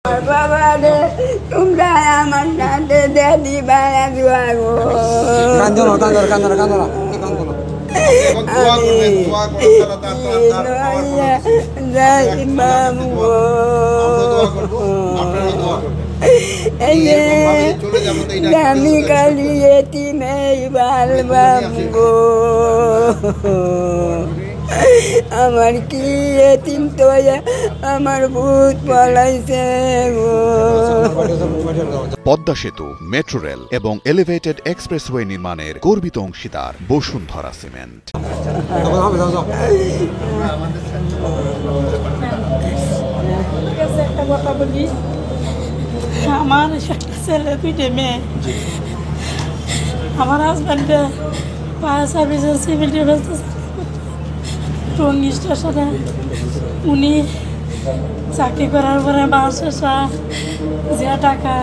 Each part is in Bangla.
বাবা রে তোমরা আমার সাথে দেখি বাড়া দোয়া গো আমি কালি এতিমে বালবাম গো আমার কি এতিম তো আমার ভূত পলাইছে গো। পদ্মা সেতু, মেট্রো রেল এবং এলিভেটেড এক্সপ্রেসওয়ে নির্মাণের গর্বিত অংশীদার বসুন্ধরা সিমেন্ট। একটা কথা বলি, আমার একটা ছেলে দুইটে মেয়ে, আমার হাজব্যান্ডে ফায়ার সার্ভিসের সিভিল ডিফেন্সে টঙ্গী স্টেশনে উনি চাকরি করার পরে মাস শেষা যে টাকা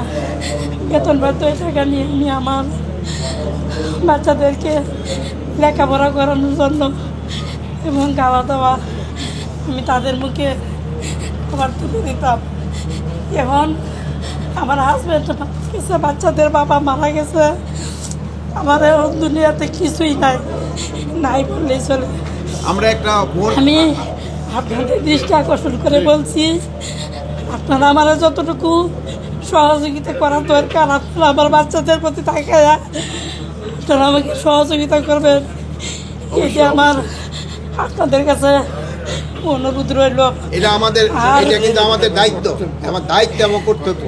বেতন পাইতো ওই টাকা নিয়ে আমি আমার বাচ্চাদেরকে লেখাপড়া করানোর জন্য এবং খাওয়া দাওয়া আমি তাদের মুখে খাবার তুলে দিতাম। এখন আমার হাজব্যান্ড গেছে, বাচ্চাদের বাবা মারা গেছে, আমার দুনিয়াতে কিছুই নাই, নাই বললেই চলে। আমি আপনাদের দৃষ্টি আকর্ষণ করে বলছি, আপনারা আমার যতটুকু সহযোগিতা করার দরকার আপনারা আমার বাচ্চাদের প্রতি তাকায় আপনারা আমাকে সহযোগিতা করবেন, এটা আমার আপনাদের কাছে অনুরোধ রইল। এটা কিন্তু আমাদের দায়িত্ব, আমার দায়িত্ব এবং কর্তব্য।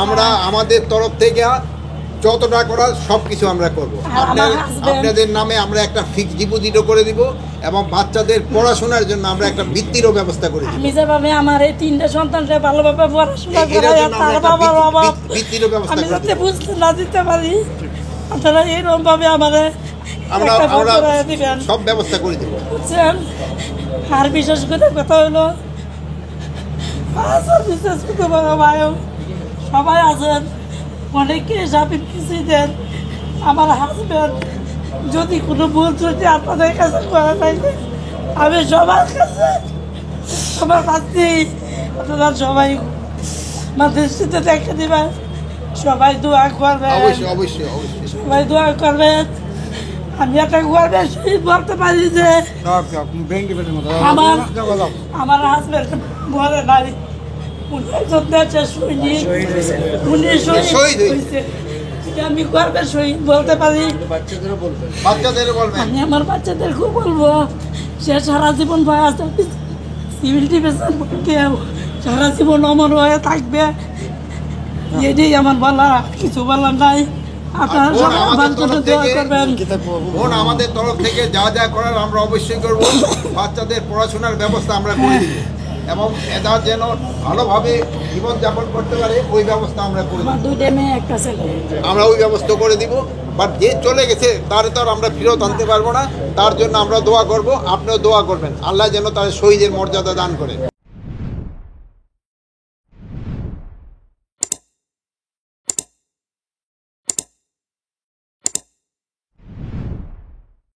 আমরা আমাদের তরফ থেকে যতটা করার সবকিছু আমরা করব। আপনাদের নামে আমরা একটা ফিক্সড ডিপোজিটও করে দিব এবং বাচ্চাদের পড়াশোনার জন্য আমরা একটা বৃত্তিরও ব্যবস্থা করে দিব। আমি যেভাবে আমার এই তিনটা সন্তানকে ভালোভাবে পড়াশোনা করাই তার বাবার অভাব বৃত্তিরও ব্যবস্থা আমি করে যাতে বুঝতে না দিতে পারি, আপনারা এরকম ভাবে আমাদের আমরা সব ব্যবস্থা করে দিব, বুঝছেন। আর বিশেষ করে কথা হলো বিশেষ করে বড় ভাই সবাই আছেন, অনেকে সাপি পিছিয়ে দেন। আমার হাজব্যান্ড যদি কোনো ভুল ত্রুটি আপনাদের কাছে করা থাকে, আমি সবার কাছে সবার কাছে আপনারা সবাই আমার দৃষ্টিতে দেখে দিবেন, সবাই দোয়া করবেন, সবাই দোয়া করবেন। আমি একটা গর্বের সহিত বলতে পারি যে আমার হাজব্যান্ড মরে নাই, উনি একজন দেশের সৈনিক, উনি শহীদ হয়েছে, আমি গর্বের সহিত বলতে পারি। আমি আমার বাচ্চাদেরকে বলবো, সে সারা জীবন সিভিল ডিফেন্সের কেউ সারা জীবন অমর হয়ে থাকবে, এটাই আমার বলা, কিছু বলার নাই। আপনারা সবাই আমার জন্য দোয়া করবেন। আমাদের তরফ থেকে যা যা করার আমরা অবশ্যই করব। বাচ্চাদের পড়াশোনার ব্যবস্থা আমরা করে দিব এবং এরা যেন ভালোভাবে জীবনযাপন করতে পারে ওই ব্যবস্থা আমরা করে দিব। দুইটা মেয়ে একটা ছেলে, আমরা ওই ব্যবস্থা করে দিব। বাট যে চলে গেছে তার তো আর আমরা ফেরত আনতে পারবো না, তার জন্য আমরা দোয়া করব, আপনিও দোয়া করবেন, আল্লাহ যেন তার শহীদের মর্যাদা দান করে।